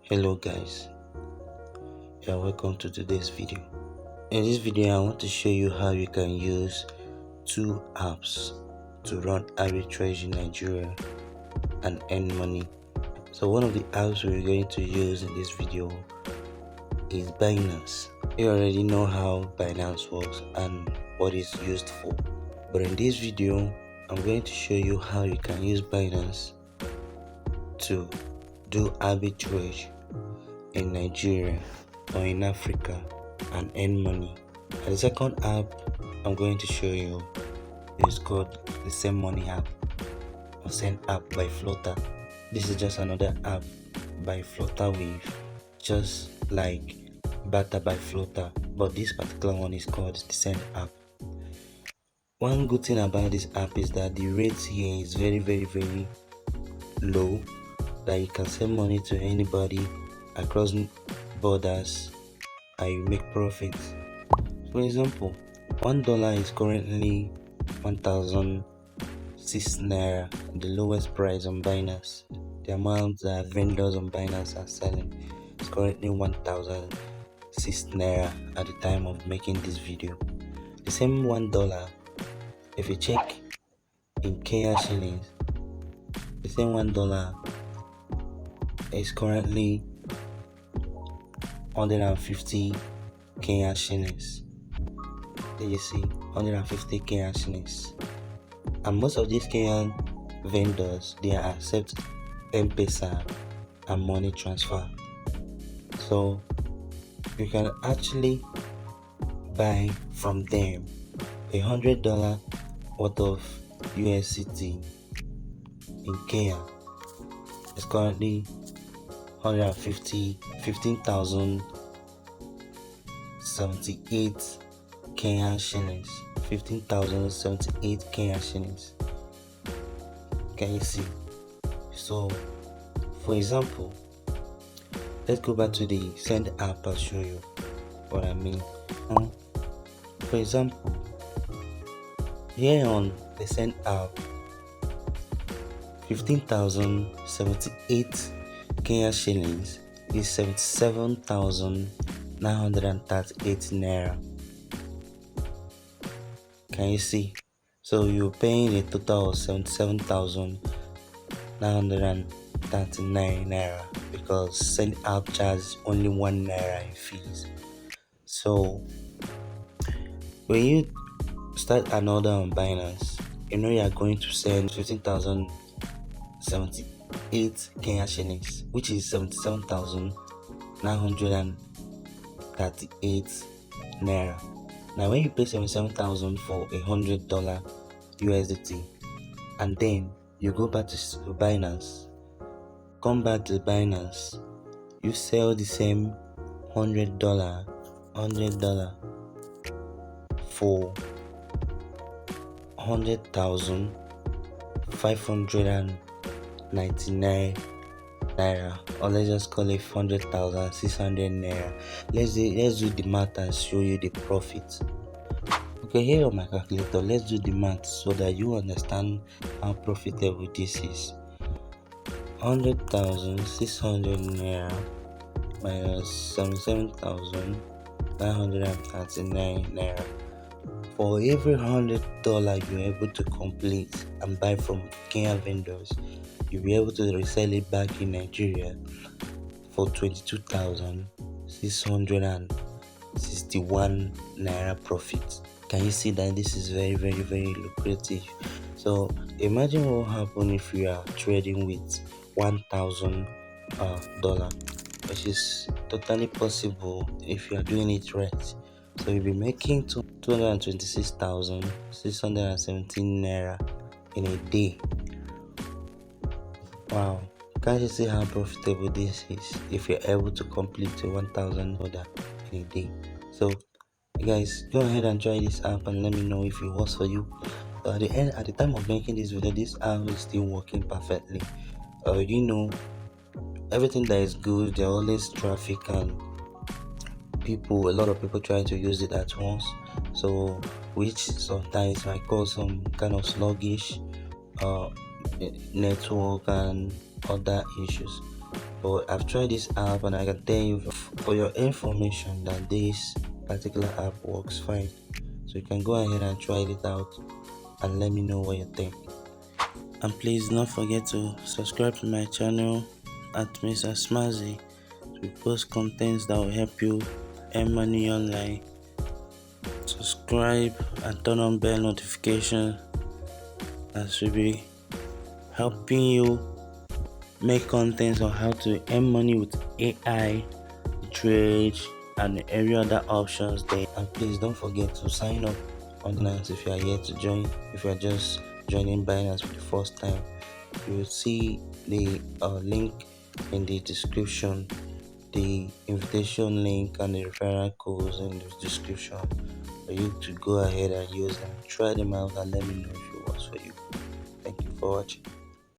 Hello guys, and welcome to today's video. In this video I want to show you how you can use two apps to run arbitrage in Nigeria and earn money. So one of the apps we're going to use in this video is Binance. You already know how Binance works and what it's used for, but in this video I'm going to show you how you can use Binance to do arbitrage in Nigeria or in Africa and earn money. And the second app I'm going to show you is called the Send Money app or Send app by Flutter. This is just another app by Flutterwave, just like Barter by Flutter, but this particular one is called the Send app. One good thing about this app is that the rates here is very low, that you can send money to anybody across borders and you make profits. For example, $1 is currently 1,006 naira, the lowest price on Binance. The amount that vendors on Binance are selling is currently 1,006 naira at the time of making this video. The same $1, if you check in Kenya shillings, the same $1 is currently 150 Kenya shillings. There you see, 150 Kenya shillings. And most of these Kenyan vendors, they accept M-Pesa and money transfer. So you can actually buy from them $100 worth of USDT in Kenya. It's currently 15,078 Kenyan shillings. 15,078 Kenyan shillings. Can you see? So, for example, let's go back to the Send app. I'll show you what I mean. For example, here on the Send app, 15,078 Kenya shillings is 77,938 naira. Can you see? So you're paying a total of 77,939 naira because Send app charges only 1 naira in fees. So when you start an order on Binance, you know you are going to send 15,078 Kenya shillings, which is 77,938 naira. Now when you pay 77,000 for $100 USDT and then you go back to Binance, you sell the same $100 for 100,599 naira, or let's just call it 100,600 naira. Let's do the math and show you the profit. Okay, here on my calculator, let's do the math so that you understand how profitable this is. 100,600 naira minus 77,939 naira. For every $100 you're able to complete and buy from Kenya vendors, you'll be able to resell it back in Nigeria for 22,661 naira profit. Can you see that this is very lucrative? So imagine what will happen if you are trading with $1,000, which is totally possible if you are doing it right. So you'll be making 226,617 naira in a day. Wow, can't you see how profitable this is if you're able to complete a 1,000 order in a day? So guys, go ahead and try this app and let me know if it works for you. At the time of making this video, this app is still working perfectly. You know, everything that is good, there are always traffic and a lot of people trying to use it at once, so which sometimes might cause some kind of sluggish network and other issues. But I've tried this app and I can tell you for your information that this particular app works fine. So you can go ahead and try it out and let me know what you think. And please don't forget to subscribe to my channel at Mr. Smazzy. We post contents that will help you earn money online. Subscribe and turn on bell notification as we'll be helping you make contents on how to earn money with AI, trade, and every other options there. And please don't forget to sign up on Binance if you are yet to join. If you are just joining Binance for the first time, you will see the link in the description, the invitation link and the referral codes in the description for you to go ahead and use them. Try them out and let me know if it works for you. Thank you for watching.